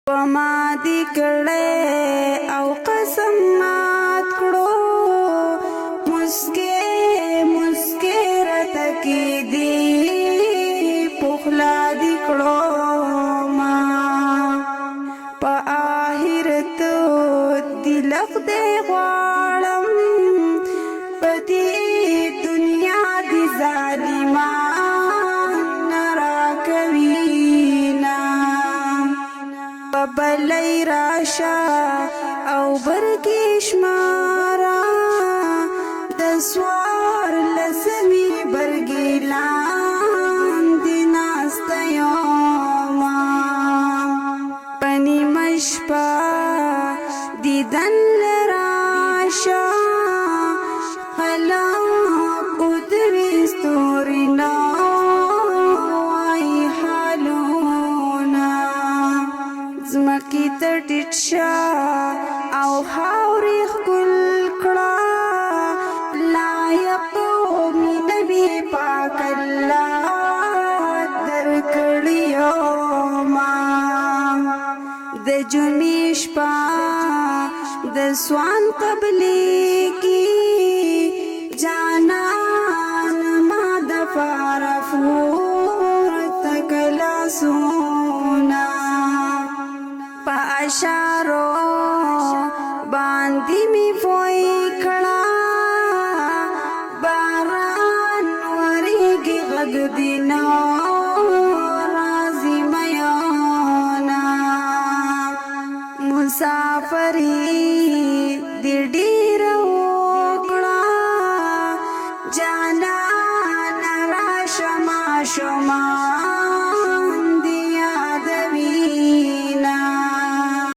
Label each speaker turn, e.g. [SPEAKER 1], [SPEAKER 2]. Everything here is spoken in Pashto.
[SPEAKER 1] وما دي کړه او قسم مات کړو مسکه مسکه رته کې دی پخلا دي کړو ما په آخرت دلخ دې غواړم په دې دنیا دي ظالمان نرا کوینا بلای راشا او برگیش مارا د سوار لسمی برگیلان دی ناستا یوما پنی مشپا دیدن لراشا خلاق دوی ستورینا زمکی تر ټیټ شا او خاورې ښکل کړه لایق می نبي پاک الله درکړی ما د جمعې شپه د سوان قبلې کې جانان ما د فارفور تکلا سونا اشارو باندې می وای کړه باران ورېږي غږ دینا رازي میانا مسافرې